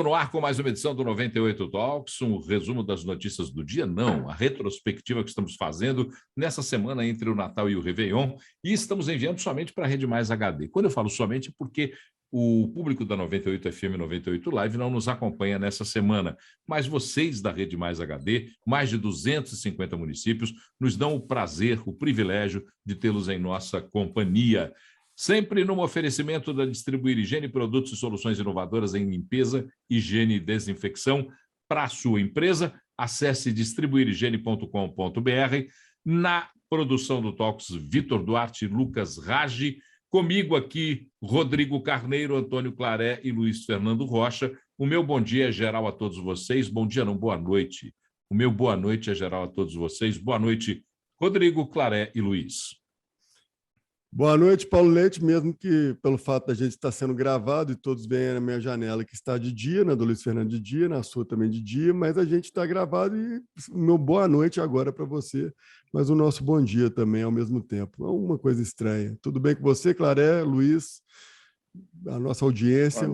No ar com mais uma edição do 98 Talks, um resumo das notícias do dia, não, a retrospectiva que estamos fazendo nessa semana entre o Natal e o Réveillon, e estamos enviando somente para a Rede Mais HD. Quando eu falo somente, porque o público da 98 FM 98 Live não nos acompanha nessa semana, mas vocês da Rede Mais HD, mais de 250 municípios, nos dão o prazer, o privilégio de tê-los em nossa companhia. Sempre no oferecimento da Distribuir Higiene, produtos e soluções inovadoras em limpeza, higiene e desinfecção para a sua empresa. Acesse distribuirhigiene.com.br. Na produção do Talks, Vitor Duarte e Lucas Ragi. Comigo aqui, Rodrigo Carneiro, Antônio Claré e Luiz Fernando Rocha. O meu bom dia é geral a todos vocês. Bom dia, não, boa noite. O meu boa noite é geral a todos vocês. Boa noite, Rodrigo, Claré e Luiz. Boa noite, Paulo Leite, mesmo que pelo fato da gente estar sendo gravado e todos veem na minha janela que está de dia, na do Luiz Fernando de dia, na sua também de dia, mas a gente está gravado e meu boa noite agora para você, mas o nosso bom dia também ao mesmo tempo. É uma coisa estranha. Tudo bem com você, Claré, Luiz, a nossa audiência?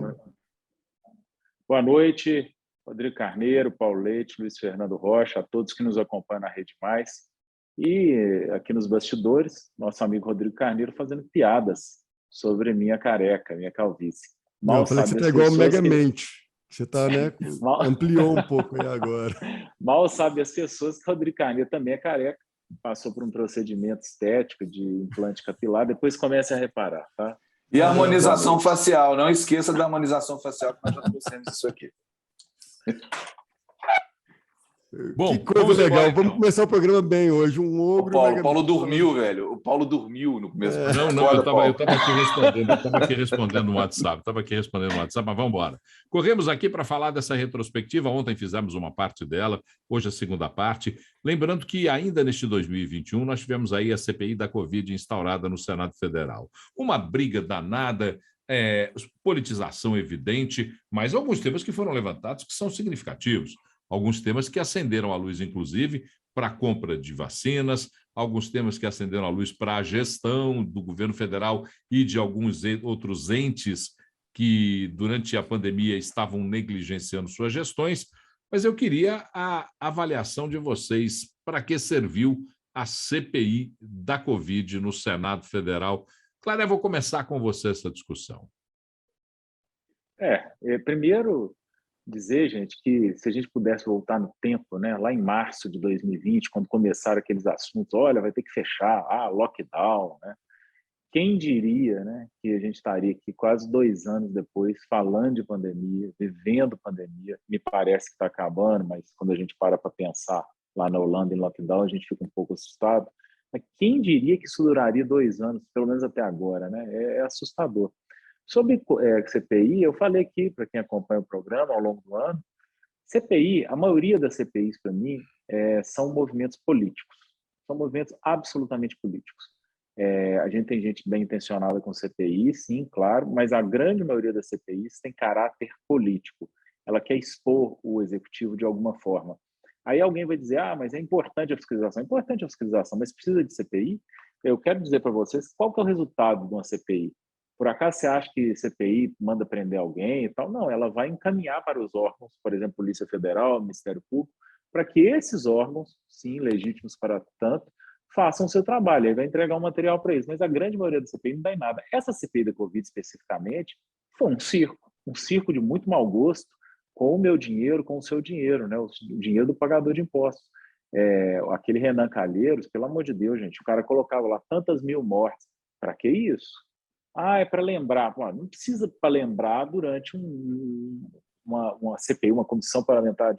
Boa noite, Rodrigo Carneiro, Paulo Leite, Luiz Fernando Rocha, a todos que nos acompanham na Rede Mais. E aqui nos bastidores, nosso amigo Rodrigo Carneiro fazendo piadas sobre minha careca, minha calvície. Mal eu falei que você está igual o Megamente. Você está, né? Ampliou um pouco aí agora. Mal sabe as pessoas que o Rodrigo Carneiro também é careca, passou por um procedimento estético de implante capilar, depois comece a reparar, tá? E a harmonização facial, não esqueça da harmonização facial, que nós já trouxemos isso aqui. Bom, que coisa legal. Embora, vamos começar o programa bem hoje. Um ogro... O Paulo dormiu, velho. O Paulo dormiu no começo. Não, eu estava aqui respondendo no WhatsApp. Mas vamos embora. Corremos aqui para falar dessa retrospectiva. Ontem fizemos uma parte dela, hoje a segunda parte. Lembrando que ainda neste 2021 nós tivemos aí a CPI da Covid instaurada no Senado Federal. Uma briga danada, politização evidente, mas alguns temas que foram levantados que são significativos. Alguns temas que acenderam a luz, inclusive, para a compra de vacinas, alguns temas que acenderam a luz para a gestão do governo federal e de alguns outros entes que, durante a pandemia, estavam negligenciando suas gestões. Mas eu queria a avaliação de vocês. Para que serviu a CPI da Covid no Senado Federal? Clara, eu vou começar com você essa discussão. Primeiro... dizer, gente, que se a gente pudesse voltar no tempo, né, lá em março de 2020, quando começaram aqueles assuntos, olha, vai ter que fechar, lockdown, né? Quem diria, né, que a gente estaria aqui quase 2 anos depois falando de pandemia, vivendo pandemia, me parece que está acabando, mas quando a gente para pensar lá na Holanda em lockdown, a gente fica um pouco assustado. Mas quem diria que isso duraria 2 anos, pelo menos até agora, né? É assustador. Sobre CPI, eu falei aqui, para quem acompanha o programa ao longo do ano, CPI, a maioria das CPIs, para mim, são movimentos políticos. São movimentos absolutamente políticos. A gente tem gente bem intencionada com CPI, sim, claro, mas a grande maioria das CPIs tem caráter político. Ela quer expor o executivo de alguma forma. Aí alguém vai dizer, mas é importante a fiscalização. É importante a fiscalização, mas precisa de CPI? Eu quero dizer para vocês qual que é o resultado de uma CPI. Por acaso você acha que CPI manda prender alguém e tal? Não, ela vai encaminhar para os órgãos, por exemplo, Polícia Federal, Ministério Público, para que esses órgãos, sim, legítimos para tanto, façam o seu trabalho. Aí vai entregar um material para eles. Mas a grande maioria da CPI não dá em nada. Essa CPI da Covid, especificamente, foi um circo de muito mau gosto, com o meu dinheiro, com o seu dinheiro, né? O dinheiro do pagador de impostos. Aquele Renan Calheiros, pelo amor de Deus, gente, o cara colocava lá tantas mil mortes. Para que isso? É para lembrar. Não precisa para lembrar durante uma CPI, uma comissão parlamentar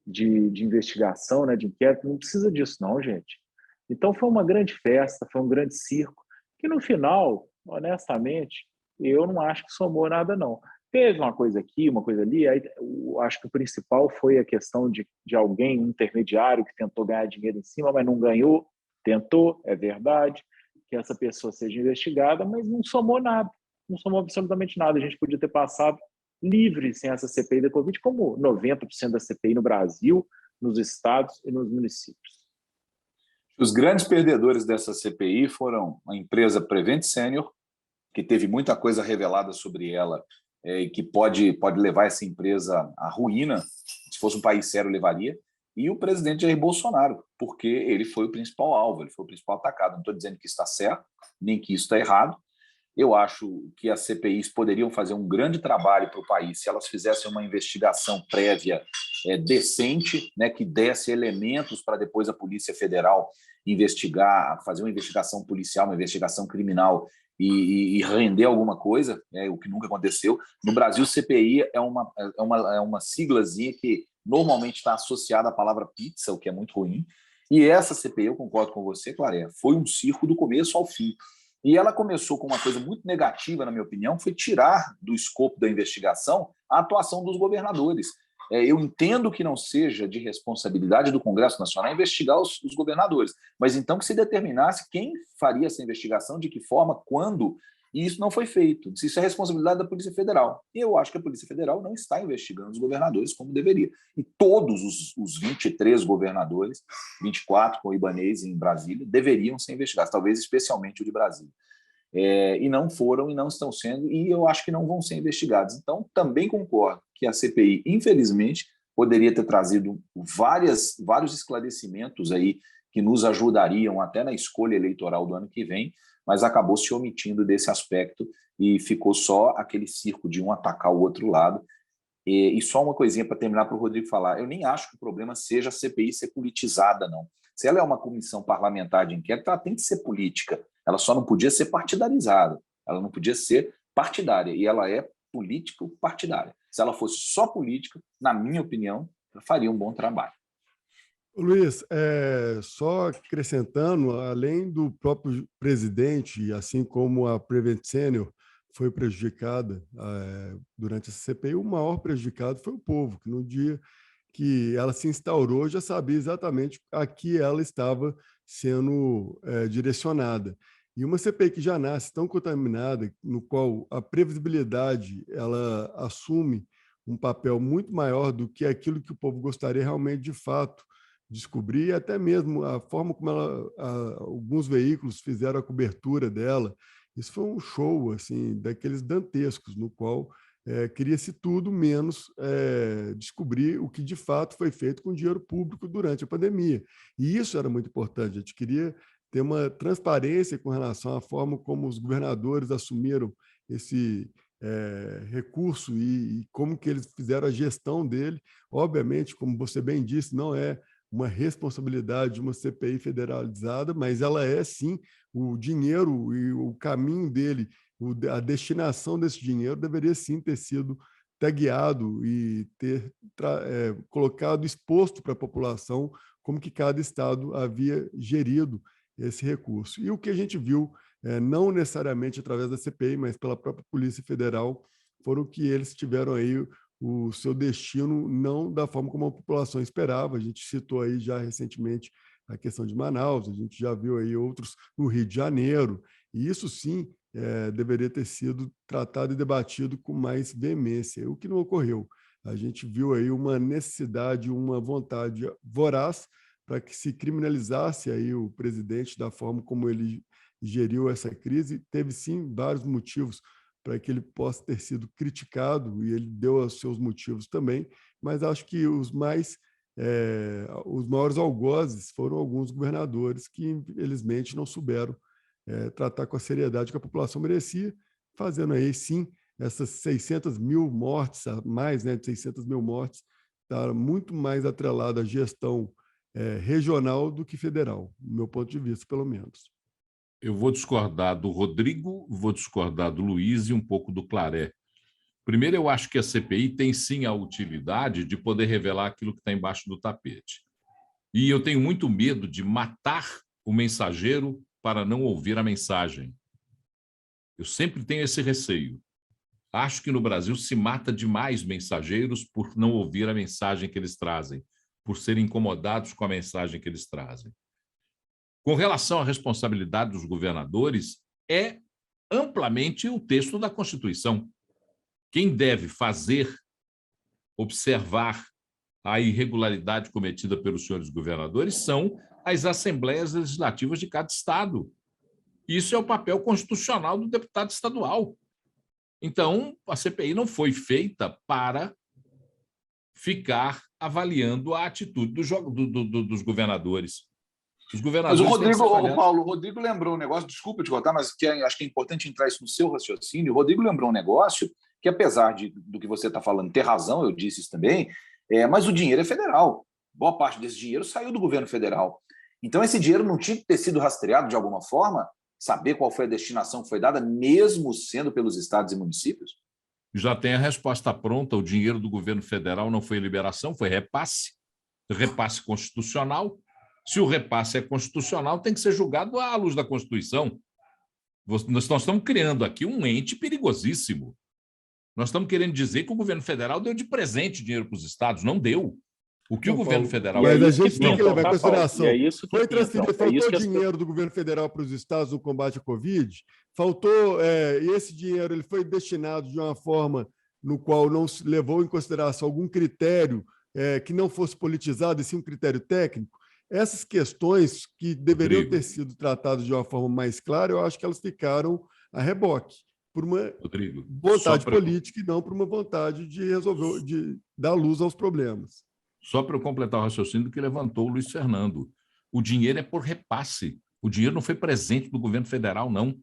de investigação, né, de inquérito. Não precisa disso, não, gente. Então, foi uma grande festa, foi um grande circo, que no final, honestamente, eu não acho que somou nada, não. Teve uma coisa aqui, uma coisa ali, aí, eu acho que o principal foi a questão de alguém, um intermediário, que tentou ganhar dinheiro em cima, mas não ganhou, tentou, é verdade, que essa pessoa seja investigada, mas não somou nada, não somou absolutamente nada. A gente podia ter passado livre sem essa CPI da Covid, como 90% da CPI no Brasil, nos estados e nos municípios. Os grandes perdedores dessa CPI foram a empresa Prevent Senior, que teve muita coisa revelada sobre ela e que pode levar essa empresa à ruína. Se fosse um país sério, levaria. E o presidente Jair Bolsonaro, porque ele foi o principal alvo, ele foi o principal atacado. Não estou dizendo que isso está certo, nem que isso está errado. Eu acho que as CPIs poderiam fazer um grande trabalho para o país se elas fizessem uma investigação prévia decente, né, que desse elementos para depois a Polícia Federal investigar, fazer uma investigação policial, uma investigação criminal e render alguma coisa, o que nunca aconteceu. No Brasil, CPI é uma siglazinha que normalmente está associada à palavra pizza, o que é muito ruim. E essa CPI, eu concordo com você, Claré, foi um circo do começo ao fim. E ela começou com uma coisa muito negativa, na minha opinião, foi tirar do escopo da investigação a atuação dos governadores. Eu entendo que não seja de responsabilidade do Congresso Nacional investigar os governadores, mas então que se determinasse quem faria essa investigação, de que forma, quando, e isso não foi feito. Isso é responsabilidade da Polícia Federal. E eu acho que a Polícia Federal não está investigando os governadores como deveria. E todos os 23 governadores, 24 com o Ibanez em Brasília, deveriam ser investigados, talvez especialmente o de Brasília. E não foram e não estão sendo, e eu acho que não vão ser investigados. Então, também concordo que a CPI, infelizmente, poderia ter trazido vários esclarecimentos aí que nos ajudariam até na escolha eleitoral do ano que vem, mas acabou se omitindo desse aspecto e ficou só aquele circo de um atacar o outro lado. E só uma coisinha para terminar para o Rodrigo falar, eu nem acho que o problema seja a CPI ser politizada, não. Se ela é uma comissão parlamentar de inquérito, ela tem que ser política. Ela só não podia ser partidarizada, ela não podia ser partidária, e ela é político-partidária. Se ela fosse só política, na minha opinião, ela faria um bom trabalho. Luiz, só acrescentando, além do próprio presidente, assim como a Prevent Senior foi prejudicada durante essa CPI, o maior prejudicado foi o povo, que no dia que ela se instaurou já sabia exatamente a que ela estava sendo direcionada. E uma CPI que já nasce tão contaminada, no qual a previsibilidade ela assume um papel muito maior do que aquilo que o povo gostaria realmente de fato descobrir, e até mesmo a forma como alguns veículos fizeram a cobertura dela. Isso foi um show assim, daqueles dantescos, no qual queria-se tudo menos descobrir o que de fato foi feito com dinheiro público durante a pandemia. E isso era muito importante. A gente queria ter uma transparência com relação à forma como os governadores assumiram esse recurso e como que eles fizeram a gestão dele. Obviamente, como você bem disse, não é uma responsabilidade de uma CPI federalizada, mas ela é, sim, o dinheiro e o caminho dele, a destinação desse dinheiro deveria, sim, ter sido tagueado e ter colocado, exposto para a população como que cada estado havia gerido esse recurso. E o que a gente viu, não necessariamente através da CPI, mas pela própria Polícia Federal, foram que eles tiveram aí o seu destino não da forma como a população esperava. A gente citou aí já recentemente a questão de Manaus, a gente já viu aí outros no Rio de Janeiro, e isso sim deveria ter sido tratado e debatido com mais veemência, o que não ocorreu. A gente viu aí uma necessidade, uma vontade voraz para que se criminalizasse aí o presidente da forma como ele geriu essa crise. Teve sim vários motivos para que ele possa ter sido criticado, e ele deu os seus motivos também, mas acho que os maiores algozes foram alguns governadores que, infelizmente, não souberam tratar com a seriedade que a população merecia, fazendo aí, sim, essas 600 mil mortes, mais de 600 mil mortes, está muito mais atrelada à gestão regional do que federal, do meu ponto de vista, pelo menos. Eu vou discordar do Rodrigo, vou discordar do Luiz e um pouco do Claré. Primeiro, eu acho que a CPI tem sim a utilidade de poder revelar aquilo que está embaixo do tapete. E eu tenho muito medo de matar o mensageiro para não ouvir a mensagem. Eu sempre tenho esse receio. Acho que no Brasil se mata demais mensageiros por não ouvir a mensagem que eles trazem, por serem incomodados com a mensagem que eles trazem. Com relação à responsabilidade dos governadores, é amplamente o texto da Constituição. Quem deve observar a irregularidade cometida pelos senhores governadores são as assembleias legislativas de cada estado. Isso é o papel constitucional do deputado estadual. Então, a CPI não foi feita para ficar avaliando a atitude dos governadores. Os Mas o governadores têm que Rodrigo, ser avaliados. Paulo, o Rodrigo lembrou um negócio, desculpa te cortar, mas acho que é importante entrar isso no seu raciocínio. O Rodrigo lembrou um negócio que, apesar do que você está falando, ter razão, eu disse isso também, mas o dinheiro é federal. Boa parte desse dinheiro saiu do governo federal. Então, esse dinheiro não tinha que ter sido rastreado de alguma forma, saber qual foi a destinação que foi dada, mesmo sendo pelos estados e municípios? Já tem a resposta pronta: o dinheiro do governo federal não foi liberação, foi repasse constitucional. Se o repasse é constitucional, tem que ser julgado à luz da Constituição. Nós estamos criando aqui um ente perigosíssimo. Nós estamos querendo dizer que o governo federal deu de presente dinheiro para os estados. Não deu. O que o governo federal... Mas a gente tem que levar em consideração. Foi transferido, faltou dinheiro do governo federal para os estados no combate à Covid, faltou, e esse dinheiro ele foi destinado de uma forma no qual não se levou em consideração algum critério que não fosse politizado, e sim um critério técnico. Essas questões que deveriam ter sido tratadas de uma forma mais clara, eu acho que elas ficaram a reboque, por uma vontade política e não por uma vontade de resolver, de dar luz aos problemas. Só para eu completar o raciocínio que levantou o Luiz Fernando. O dinheiro é por repasse. O dinheiro não foi presente do governo federal, não.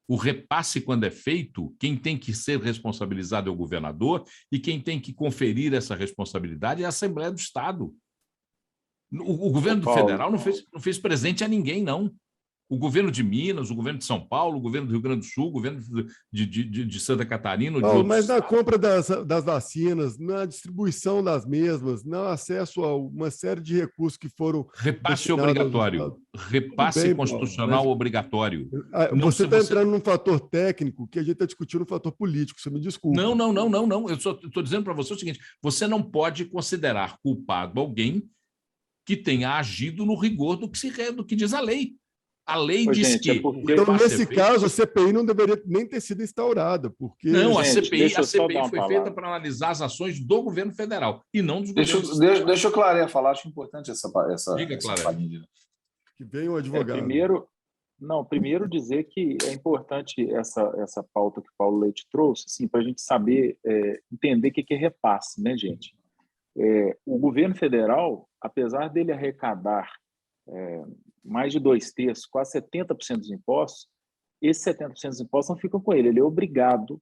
O repasse, quando é feito, quem tem que ser responsabilizado é o governador e quem tem que conferir essa responsabilidade é a Assembleia do Estado. O governo federal não fez presente a ninguém, não. O governo de Minas, o governo de São Paulo, o governo do Rio Grande do Sul, o governo de Santa Catarina... Mas na compra das vacinas, na distribuição das mesmas, no acesso a uma série de recursos que foram... Repasse obrigatório. Repasse constitucional obrigatório. Você está entrando num fator técnico que a gente está discutindo um fator político, você me desculpa. Não. Eu só estou dizendo para você o seguinte: você não pode considerar culpado alguém que tenha agido no rigor do que diz a lei. A lei diz que... Então, nesse caso, a CPI não deveria nem ter sido instaurada, porque... Não, a CPI foi feita para analisar as ações do governo federal e não dos governos... Deixa eu Clareia falar, acho importante essa Clareia. Que venha o advogado. Primeiro dizer que é importante essa pauta que o Paulo Leite trouxe, assim, para a gente saber entender o que é repasse, né, gente? O governo federal, apesar dele arrecadar mais de 2/3, quase 70% dos impostos, esses 70% dos impostos não ficam com ele. Ele é obrigado,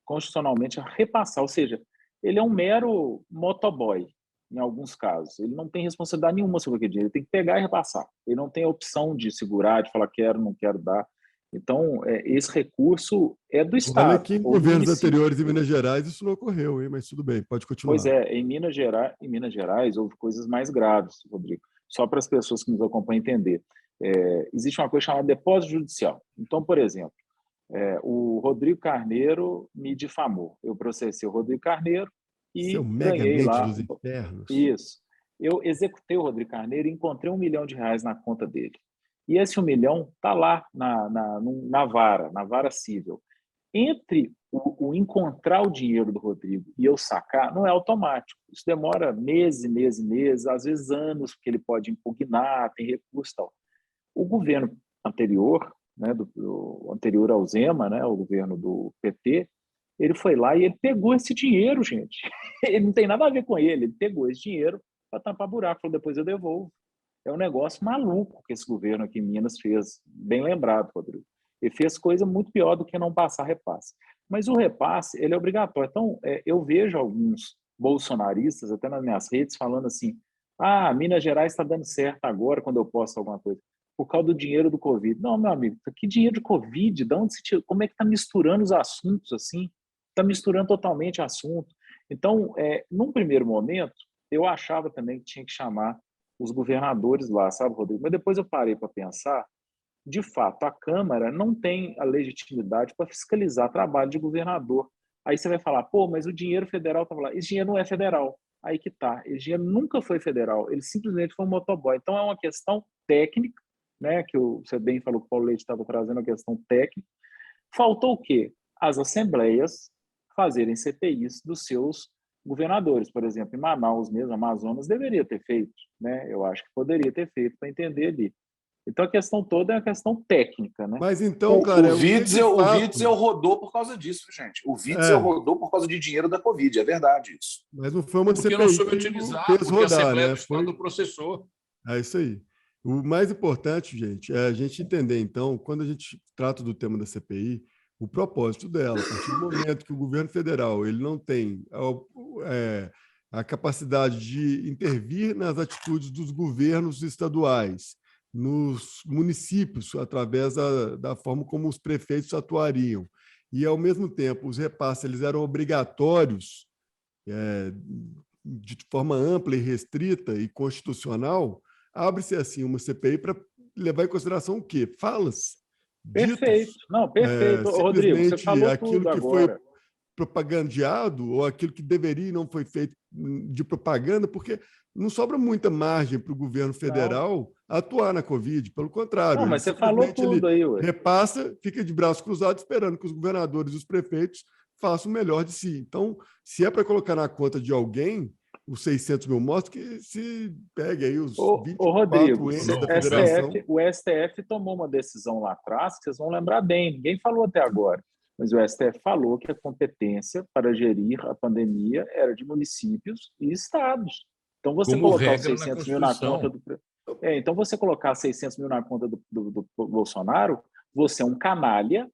constitucionalmente, a repassar. Ou seja, ele é um mero motoboy, em alguns casos. Ele não tem responsabilidade nenhuma sobre aquele dinheiro. Ele tem que pegar e repassar. Ele não tem a opção de segurar, de falar quero, não quero dar. Então, esse recurso é do Estado. Olha que em governos anteriores em Minas Gerais isso não ocorreu, hein? Mas tudo bem, pode continuar. Pois é, em Minas Gerais houve coisas mais graves, Rodrigo. Só para as pessoas que nos acompanham entender. Existe uma coisa chamada depósito judicial. Então, por exemplo, o Rodrigo Carneiro me difamou. Eu processei o Rodrigo Carneiro e ganhei lá. Dos infernos. Isso. Eu executei o Rodrigo Carneiro e encontrei R$1 milhão na conta dele. E esse R$1 milhão está lá na vara civil. Entre o encontrar o dinheiro do Rodrigo e eu sacar, não é automático. Isso demora meses, às vezes anos, porque ele pode impugnar, tem recurso e tal. O governo anterior, né, do anterior ao Zema, né, o governo do PT, ele foi lá e ele pegou esse dinheiro, gente. Ele não tem nada a ver com ele pegou esse dinheiro para tampar buraco, falou, depois eu devolvo. É um negócio maluco que esse governo aqui em Minas fez, bem lembrado, Rodrigo. Ele fez coisa muito pior do que não passar repasse. Mas o repasse, ele é obrigatório. Então, eu vejo alguns bolsonaristas, até nas minhas redes, falando assim, Minas Gerais está dando certo agora quando eu posto alguma coisa, por causa do dinheiro do Covid. Não, meu amigo, que dinheiro de Covid? De onde se tira? Como é que está misturando os assuntos assim? Está misturando totalmente assunto. Então, num primeiro momento, eu achava também que tinha que chamar os governadores lá, sabe, Rodrigo? Mas depois eu parei para pensar, de fato, a Câmara não tem a legitimidade para fiscalizar trabalho de governador. Aí você vai falar, mas o dinheiro federal estava lá. Esse dinheiro não é federal. Aí que tá. Esse dinheiro nunca foi federal. Ele simplesmente foi um motoboy. Então, é uma questão técnica, né, que você bem falou que o Paulo Leite estava trazendo a questão técnica. Faltou o quê? As assembleias fazerem CPIs dos seus governadores. Por exemplo, em Manaus mesmo, Amazonas, deveria ter feito, né? Eu acho que poderia ter feito para entender ali. Então, a questão toda é uma questão técnica, né? Mas então, cara, o Witzel rodou por causa disso, gente. O Witzel rodou por causa de dinheiro da Covid, é verdade isso. Mas não foi uma porque CPI não soube que utilizar, fez porque rodar, a Assembleia né? do Estado processou. É isso aí. O mais importante, gente, é a gente entender, então, quando a gente trata do tema da CPI, o propósito dela. A partir do momento que o governo federal ele não tem a capacidade de intervir nas atitudes dos governos estaduais, nos municípios, através da forma como os prefeitos atuariam, e, ao mesmo tempo, os repasses eles eram obrigatórios de forma ampla e restrita e constitucional, abre-se assim uma CPI para levar em consideração o quê? Falas, Perfeito. ditos, Não, perfeito. Rodrigo, você falou aquilo tudo que agora. foi propagandeado ou aquilo que deveria e não foi feito de propaganda, porque não sobra muita margem para o governo federal atuar na Covid. Pelo contrário, Não, mas você falou tudo aí, ué. repassa, fica de braços cruzados esperando que os governadores e os prefeitos façam o melhor de si. Então, se é para colocar na conta de alguém os 600 mil mortos, que se pegue aí os 24 Rodrigo, entes da federação. o STF tomou uma decisão lá atrás, que vocês vão lembrar bem, ninguém falou até agora, mas o STF falou que a competência para gerir a pandemia era de municípios e estados. Então, você como colocar os regra 600 mil na conta do... então, você colocar 600 mil na conta do Bolsonaro, você é um canalha,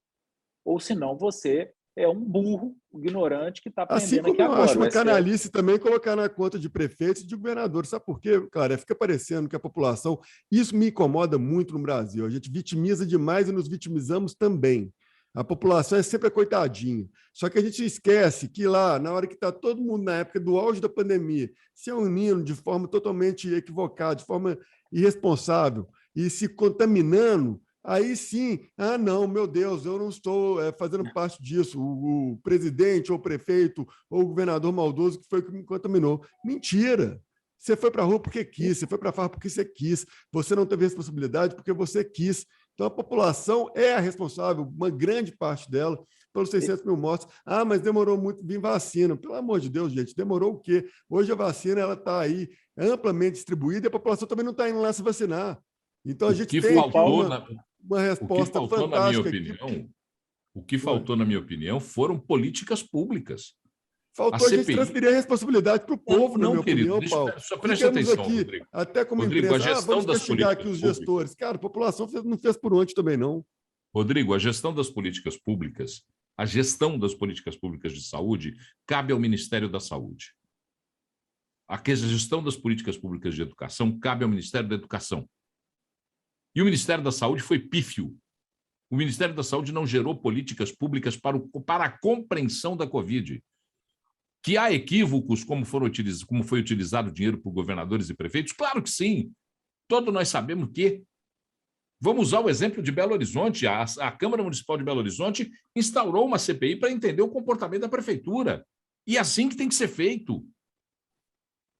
ou senão você é um burro ignorante que está aprendendo aqui agora. Assim como eu acho uma canalice também colocar na conta de prefeitos e de governadores. Sabe por quê, cara? Fica parecendo que a população... Isso me incomoda muito no Brasil. A gente vitimiza demais e nos vitimizamos também. A população é sempre a coitadinha. Só que a gente esquece que lá, na hora que está todo mundo na época do auge da pandemia, se unindo de forma totalmente equivocada, de forma irresponsável e se contaminando, aí sim, não, meu Deus, eu não estou fazendo parte disso. O presidente, ou o prefeito, ou o governador maldoso que foi que me contaminou. Mentira! Você foi para a rua porque quis, você foi para a farra porque você quis, você não teve responsabilidade porque você quis. Então, a população é a responsável, uma grande parte dela, pelos 600 mil mortos. Mas demorou muito vir vacina. Pelo amor de Deus, gente, demorou o quê? Hoje a vacina está aí amplamente distribuída e a população também não está indo lá se vacinar. Então, a gente tem uma resposta fantástica. O que faltou, na minha opinião, foram políticas públicas. Faltou a gente transferir a responsabilidade para o povo, na minha opinião, Paulo. Só preste atenção, aqui, Rodrigo. Até como Rodrigo, imprensa, a gestão vamos castigar aqui os gestores. Cara, a população não fez por onde também, não. Rodrigo, a gestão das políticas públicas de saúde cabe ao Ministério da Saúde. A gestão das políticas públicas de educação cabe ao Ministério da Educação. E o Ministério da Saúde foi pífio. O Ministério da Saúde não gerou políticas públicas para a compreensão da Covid. Que há equívocos como foi utilizado o dinheiro por governadores e prefeitos? Claro que sim. Todos nós sabemos que. Vamos usar o exemplo de Belo Horizonte. A Câmara Municipal de Belo Horizonte instaurou uma CPI para entender o comportamento da prefeitura. E é assim que tem que ser feito.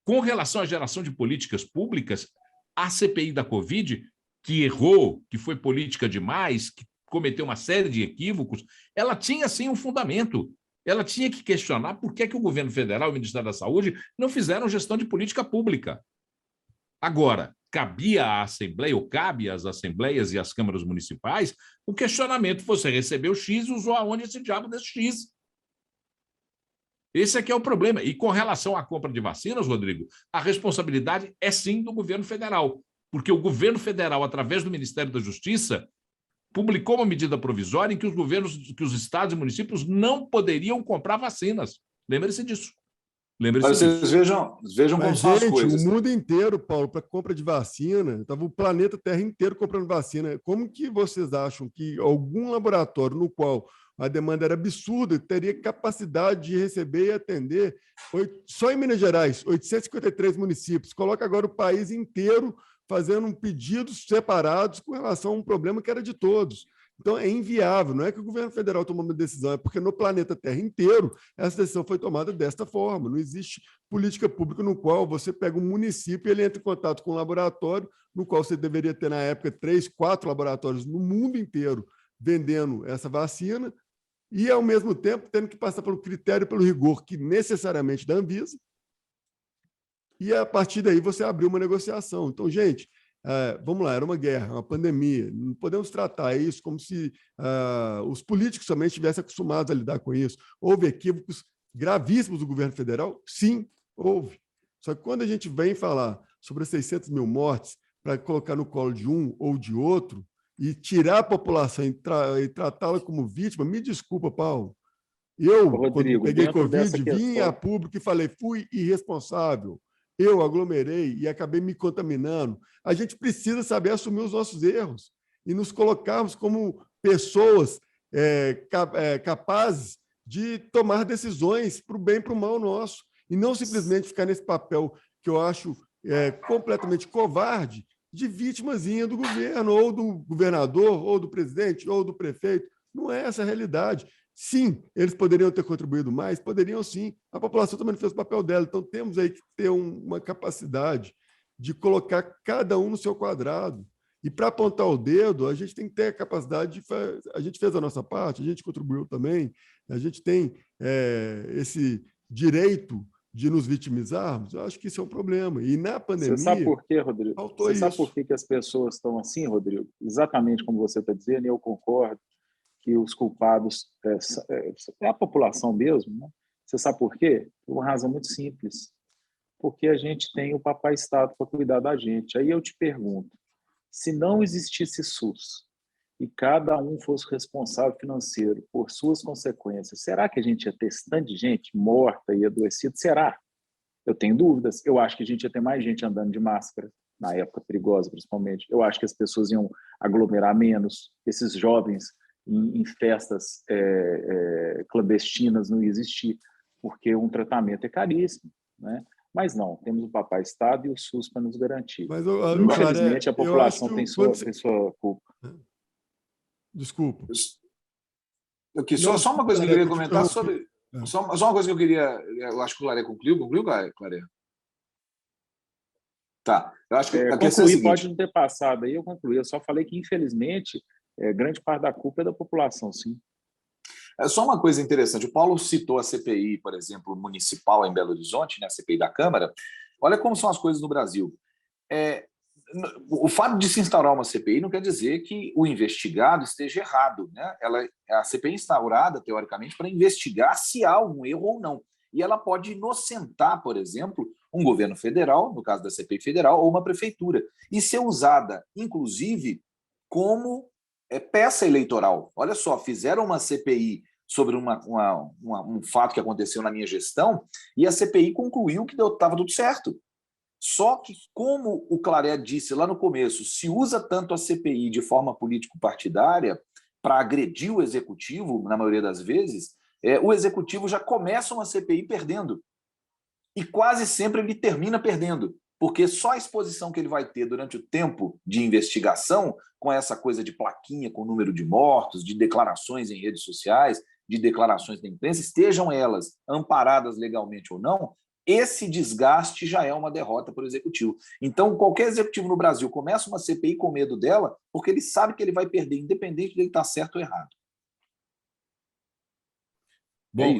Com relação à geração de políticas públicas, a CPI da Covid, que errou, que foi política demais, que cometeu uma série de equívocos, ela tinha, sim, um fundamento. Ela tinha que questionar por que o governo federal e o Ministério da Saúde não fizeram gestão de política pública. Agora, cabia à Assembleia, ou cabe às assembleias e às câmaras municipais, o questionamento: você recebeu X e usou aonde esse diabo desse X? Esse é que é o problema. E com relação à compra de vacinas, Rodrigo, a responsabilidade é sim do governo federal, porque o governo federal, através do Ministério da Justiça, publicou uma medida provisória em que os estados e municípios não poderiam comprar vacinas. Lembre-se disso. Mas vocês vejam como são as coisas. O mundo inteiro, Paulo, para compra de vacina, estava o planeta Terra inteiro comprando vacina. Como que vocês acham que algum laboratório no qual a demanda era absurda teria capacidade de receber e atender? Só em Minas Gerais, 853 municípios. Coloca agora o país inteiro fazendo pedidos separados com relação a um problema que era de todos. Então, é inviável. Não é que o governo federal tomou uma decisão, é porque no planeta Terra inteiro essa decisão foi tomada desta forma. Não existe política pública no qual você pega um município e ele entra em contato com um laboratório, no qual você deveria ter, na época, 3, 4 laboratórios no mundo inteiro vendendo essa vacina e, ao mesmo tempo, tendo que passar pelo critério e pelo rigor que necessariamente da Anvisa, e a partir daí você abriu uma negociação. Então, gente, vamos lá, era uma guerra, uma pandemia. Não podemos tratar isso como se os políticos também estivessem acostumados a lidar com isso. Houve equívocos gravíssimos do governo federal? Sim, houve. Só que quando a gente vem falar sobre as 600 mil mortes para colocar no colo de um ou de outro e tirar a população e tratá-la como vítima, me desculpa, Paulo. Eu, Rodrigo, quando peguei Covid, vim a público e falei, fui irresponsável. Eu aglomerei e acabei me contaminando. A gente precisa saber assumir os nossos erros e nos colocarmos como pessoas capazes de tomar decisões para o bem e para o mal nosso, e não simplesmente ficar nesse papel que eu acho completamente covarde de vítimazinha do governo, ou do governador, ou do presidente, ou do prefeito. Não é essa a realidade. Sim, eles poderiam ter contribuído mais? Poderiam sim. A população também fez o papel dela. Então, temos aí que ter uma capacidade de colocar cada um no seu quadrado. E, para apontar o dedo, a gente tem que ter a capacidade de fazer. A gente fez a nossa parte, a gente contribuiu também, a gente tem esse direito de nos vitimizarmos. Eu acho que isso é um problema. E na pandemia... Você sabe por quê, Rodrigo? Você sabe por que as pessoas estão assim, Rodrigo? Exatamente como você está dizendo, e eu concordo que os culpados é a população mesmo, né? Você sabe por quê? Por uma razão muito simples. Porque a gente tem o Papai Estado para cuidar da gente. Aí eu te pergunto, se não existisse SUS e cada um fosse responsável financeiro por suas consequências, será que a gente ia ter tanto de gente morta e adoecida? Será? Eu tenho dúvidas. Eu acho que a gente ia ter mais gente andando de máscara, na época perigosa principalmente. Eu acho que as pessoas iam aglomerar menos, esses jovens em festas clandestinas não ia existir, porque um tratamento é caríssimo, né? Mas não, temos o Papai Estado e o SUS para nos garantir. Mas, infelizmente, a população tem sua culpa. Desculpa. Só uma coisa que eu queria comentar sobre... Só uma coisa que eu queria... Eu acho que o Claré concluiu, Claré? Tá. Eu acho que a questão é a seguinte... Pode não ter passado aí, eu concluí. Eu só falei que, infelizmente, grande parte da culpa é da população, sim. É só uma coisa interessante. O Paulo citou a CPI, por exemplo, municipal em Belo Horizonte, né, a CPI da Câmara. Olha como são as coisas no Brasil. O fato de se instaurar uma CPI não quer dizer que o investigado esteja errado, né? A CPI é instaurada, teoricamente, para investigar se há algum erro ou não. E ela pode inocentar, por exemplo, um governo federal, no caso da CPI federal, ou uma prefeitura, e ser usada, inclusive, como peça eleitoral. Olha só, fizeram uma CPI sobre um fato que aconteceu na minha gestão e a CPI concluiu que estava tudo certo. Só que, como o Claré disse lá no começo, se usa tanto a CPI de forma político-partidária para agredir o executivo, na maioria das vezes, o executivo já começa uma CPI perdendo. E quase sempre ele termina perdendo, porque só a exposição que ele vai ter durante o tempo de investigação, com essa coisa de plaquinha com o número de mortos, de declarações em redes sociais, de declarações da imprensa, estejam elas amparadas legalmente ou não, esse desgaste já é uma derrota para o executivo. Então, qualquer executivo no Brasil começa uma CPI com medo dela, porque ele sabe que ele vai perder, independente de ele estar certo ou errado. Bom,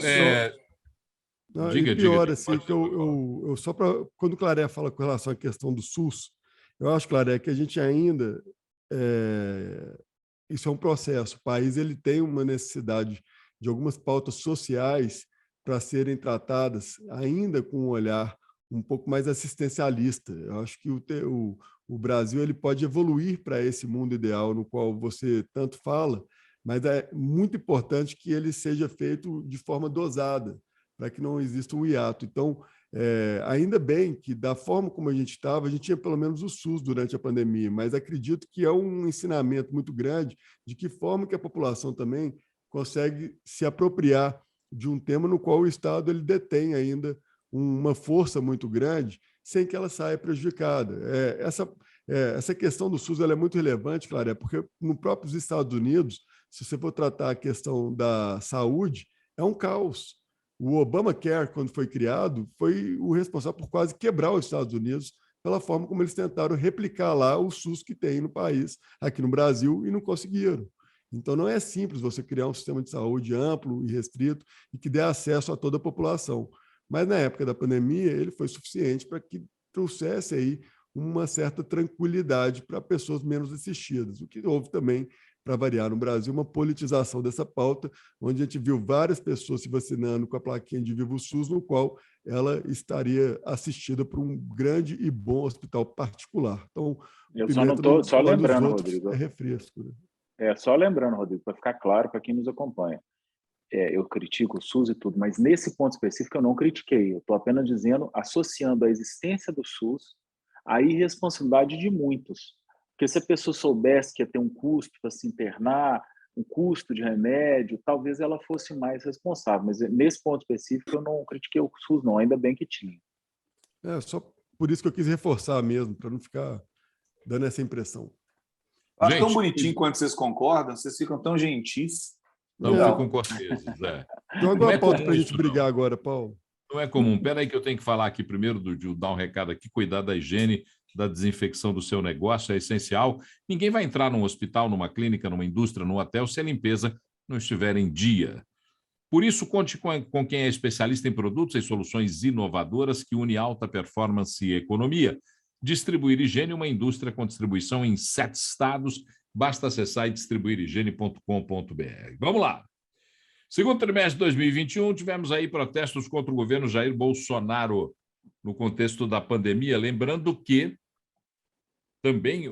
diga, pior, assim, que eu só para... Quando o Claré fala com relação à questão do SUS, eu acho, Claré, que a gente ainda... isso é um processo. O país ele tem uma necessidade de algumas pautas sociais para serem tratadas ainda com um olhar um pouco mais assistencialista. Eu acho que o Brasil ele pode evoluir para esse mundo ideal no qual você tanto fala, mas é muito importante que ele seja feito de forma dosada, para que não exista um hiato. Então, ainda bem que, da forma como a gente estava, a gente tinha pelo menos o SUS durante a pandemia, mas acredito que é um ensinamento muito grande de que forma que a população também consegue se apropriar de um tema no qual o Estado ele detém ainda uma força muito grande, sem que ela saia prejudicada. Essa questão do SUS ela é muito relevante, Claré, porque no próprios Estados Unidos, se você for tratar a questão da saúde, é um caos. O Obamacare, quando foi criado, foi o responsável por quase quebrar os Estados Unidos pela forma como eles tentaram replicar lá o SUS que tem no país, aqui no Brasil, e não conseguiram. Então, não é simples você criar um sistema de saúde amplo e restrito e que dê acesso a toda a população. Mas, na época da pandemia, ele foi suficiente para que trouxesse aí uma certa tranquilidade para pessoas menos assistidas, o que houve também, para variar no Brasil, uma politização dessa pauta, onde a gente viu várias pessoas se vacinando com a plaquinha de Viva o SUS, no qual ela estaria assistida por um grande e bom hospital particular. Então, eu só não estou, só lembrando, Rodrigo, é refresco. Né? Só lembrando, Rodrigo, para ficar claro para quem nos acompanha. Eu critico o SUS e tudo, mas nesse ponto específico eu não critiquei. Eu estou apenas dizendo, associando a existência do SUS à irresponsabilidade de muitos. Porque se a pessoa soubesse que ia ter um custo para se internar, um custo de remédio, talvez ela fosse mais responsável. Mas nesse ponto específico eu não critiquei o SUS, não, ainda bem que tinha. Só por isso que eu quis reforçar mesmo, para não ficar dando essa impressão. Eu acho tão bonitinho quando vocês concordam, vocês ficam tão gentis. Não, ficam corteses. Joga uma pauta para a gente brigar agora, Paulo. Não é comum. Espera aí que eu tenho que falar aqui primeiro, dar um recado aqui, cuidar da higiene, da desinfecção do seu negócio, é essencial. Ninguém vai entrar num hospital, numa clínica, numa indústria, num hotel, se a limpeza não estiver em dia. Por isso, conte com quem é especialista em produtos e soluções inovadoras que une alta performance e economia. Distribuir Higiene, uma indústria com distribuição em 7 estados. Basta acessar distribuirhigiene.com.br. Vamos lá. Segundo trimestre de 2021, tivemos aí protestos contra o governo Jair Bolsonaro no contexto da pandemia. Lembrando que também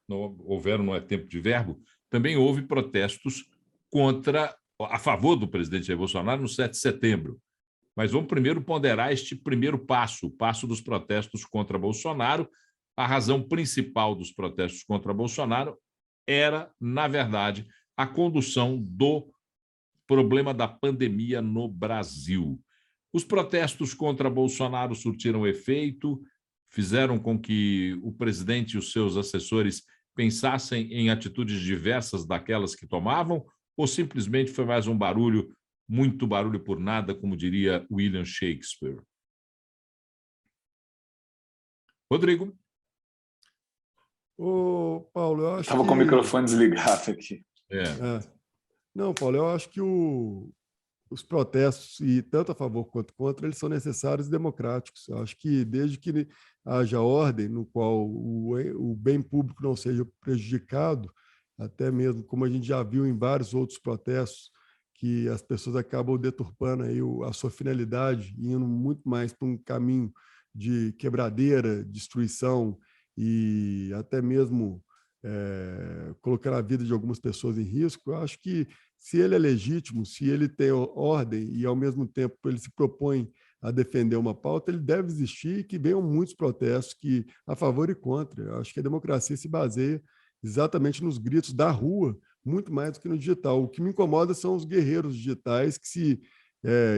não é tempo de verbo, também houve protestos a favor do presidente Jair Bolsonaro no 7 de setembro. Mas vamos primeiro ponderar este primeiro passo, o passo dos protestos contra Bolsonaro. A razão principal dos protestos contra Bolsonaro era, na verdade, a condução do problema da pandemia no Brasil. Os protestos contra Bolsonaro surtiram efeito, fizeram com que o presidente e os seus assessores pensassem em atitudes diversas daquelas que tomavam, ou simplesmente foi mais um barulho, muito barulho por nada, como diria William Shakespeare? Rodrigo. Ô, Paulo, eu acho Estava com o microfone desligado aqui. Não, Paulo, eu acho que os protestos, e tanto a favor quanto contra, eles são necessários e democráticos. Eu acho que desde que haja ordem no qual o bem público não seja prejudicado, até mesmo como a gente já viu em vários outros protestos, que as pessoas acabam deturpando aí a sua finalidade, indo muito mais para um caminho de quebradeira, destruição e até mesmo colocar a vida de algumas pessoas em risco. Eu acho que se ele é legítimo, se ele tem ordem e, ao mesmo tempo, ele se propõe a defender uma pauta, ele deve existir e que venham muitos protestos a favor e contra. Eu acho que a democracia se baseia exatamente nos gritos da rua, muito mais do que no digital. O que me incomoda são os guerreiros digitais que se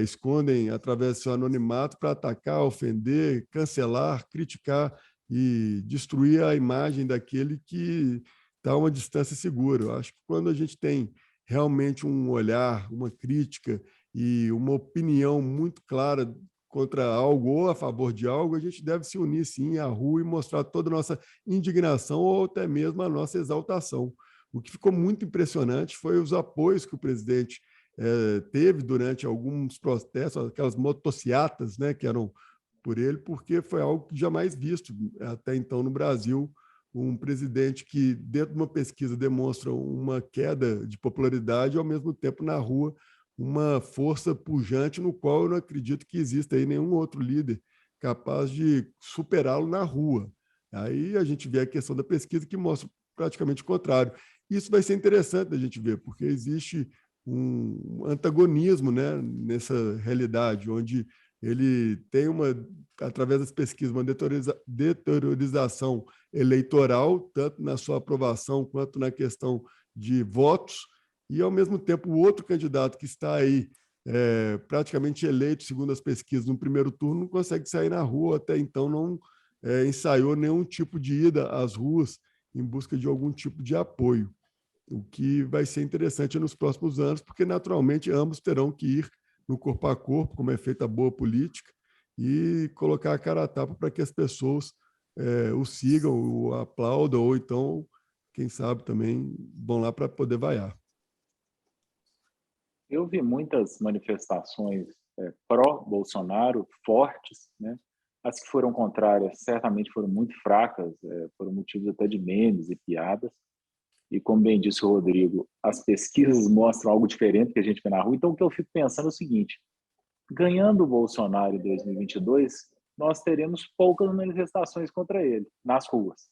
escondem através do seu anonimato para atacar, ofender, cancelar, criticar e destruir a imagem daquele que está a uma distância segura. Eu acho que quando a gente tem realmente um olhar, uma crítica e uma opinião muito clara contra algo ou a favor de algo, a gente deve se unir, sim, à rua e mostrar toda a nossa indignação ou até mesmo a nossa exaltação. O que ficou muito impressionante foi os apoios que o presidente teve durante alguns protestos, aquelas motociatas, né, que eram por ele, porque foi algo jamais visto até então no Brasil, um presidente que, dentro de uma pesquisa, demonstra uma queda de popularidade e, ao mesmo tempo, na rua, uma força pujante no qual eu não acredito que exista aí nenhum outro líder capaz de superá-lo na rua. Aí a gente vê a questão da pesquisa que mostra praticamente o contrário. Isso vai ser interessante da gente ver, porque existe um antagonismo, né, nessa realidade, onde ele tem através das pesquisas, uma deteriorização eleitoral, tanto na sua aprovação quanto na questão de votos, e, ao mesmo tempo, o outro candidato que está aí praticamente eleito, segundo as pesquisas, no primeiro turno, não consegue sair na rua, até então não ensaiou nenhum tipo de ida às ruas em busca de algum tipo de apoio, o que vai ser interessante nos próximos anos, porque, naturalmente, ambos terão que ir no corpo a corpo, como é feita a boa política, e colocar a cara a tapa para que as pessoas o sigam, o aplaudam, ou então, quem sabe, também vão lá para poder vaiar. Eu vi muitas manifestações pró-Bolsonaro fortes, né? As que foram contrárias certamente foram muito fracas, foram motivos até de memes e piadas. E como bem disse o Rodrigo, as pesquisas mostram algo diferente do que a gente vê na rua. Então, o que eu fico pensando é o seguinte: ganhando o Bolsonaro em 2022, nós teremos poucas manifestações contra ele nas ruas.